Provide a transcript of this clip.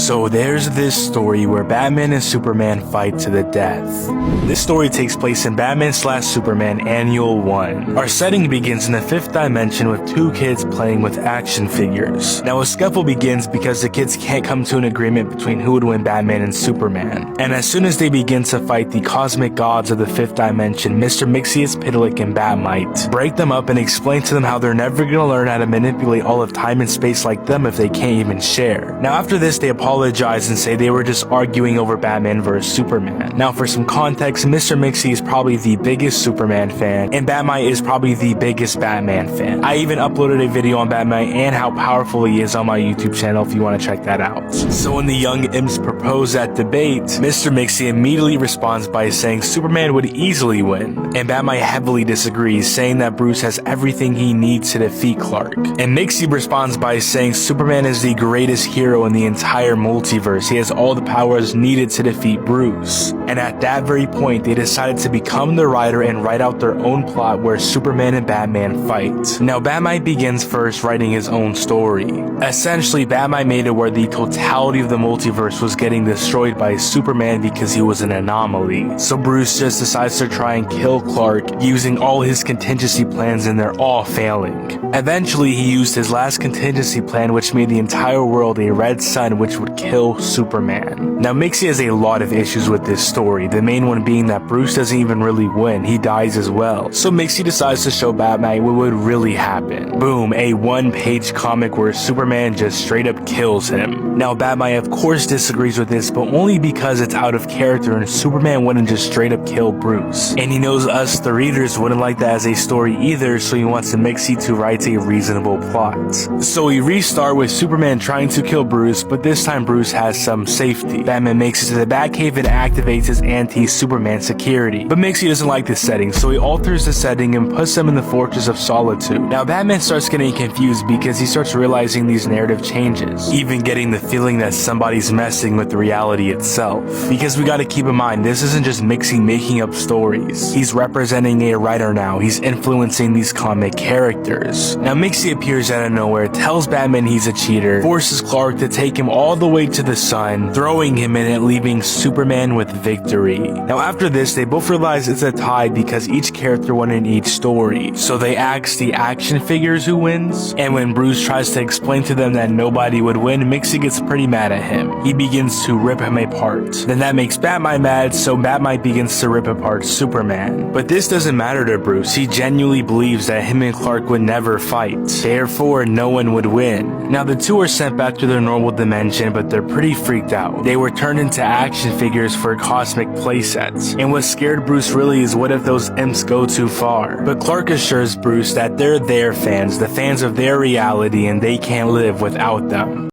So there's this story where Batman and Superman fight to the death. This story takes place in Batman/Superman Annual 1. Our setting begins in the 5th dimension with two kids playing with action figures. Now a scuffle begins because the kids can't come to an agreement between who would win Batman and Superman. And as soon as they begin to fight the cosmic gods of the 5th dimension, Mr. Mxyzptlk and Bat-Mite break them up and explain to them how they're never gonna learn how to manipulate all of time and space like them if they can't even share. Now after this, they apologize and say they were just arguing over Batman vs Superman. Now for some context, Mr. Mixie is probably the biggest Superman fan, and Bat-Mite is probably the biggest Batman fan. I even uploaded a video on Bat-Mite and how powerful he is on my YouTube channel if you want to check that out. So when the young imps propose that debate, Mr. Mixie immediately responds by saying Superman would easily win, and Bat-Mite heavily disagrees, saying that Bruce has everything he needs to defeat Clark. And Mixie responds by saying Superman is the greatest hero in the entire multiverse. He has all the powers needed to defeat Bruce. And at that very point, they decided to become the writer and write out their own plot where Superman and Batman fight. Now Bat-Mite begins first writing his own story. Essentially, Bat-Mite made it where the totality of the multiverse was getting destroyed by Superman because he was an anomaly. So Bruce just decides to try and kill Clark using all his contingency plans, and they're all failing. Eventually, he used his last contingency plan, which made the entire world a red sun, which would kill Superman. Now Mixie has a lot of issues with this story, the main one being that Bruce doesn't even really win, he dies as well. So Mixie decides to show Bat-Mite what would really happen. Boom, a one-page comic where Superman just straight up kills him. Now Bat-Mite of course disagrees with this, but only because it's out of character and Superman wouldn't just straight up kill Bruce. And he knows us, the readers, wouldn't like that as a story either, so he wants Mixie to write a reasonable plot. So we restart with Superman trying to kill Bruce, but this time Bruce has some safety. Batman makes it to the Batcave and activates his anti-Superman security. But Mixie doesn't like this setting, so he alters the setting and puts him in the Fortress of Solitude. Now Batman starts getting confused because he starts realizing these narrative changes, even getting the feeling that somebody's messing with the reality itself. Because we gotta keep in mind, this isn't just Mixie making up stories. He's representing a writer now, he's influencing these comic characters. Now Mixie appears out of nowhere, tells Batman he's a cheater, forces Clark to take him all the way to the sun, throwing him in it, leaving Superman with victory. Now after this, they both realize it's a tie because each character won in each story. So they ask the action figures who wins, and when Bruce tries to explain to them that nobody would win, Mixie gets pretty mad at him. He begins to rip him apart. Then that makes Bat-Mite mad, so Bat-Mite begins to rip apart Superman. But this doesn't matter to Bruce. He genuinely believes that him and Clark would never fight. Therefore, no one would win. Now the two are sent back to their normal dimension, but they're pretty freaked out. They were turned into action figures for cosmic playsets. And what scared Bruce really is what if those imps go too far? But Clark assures Bruce that they're their fans, the fans of their reality, and they can't live without them.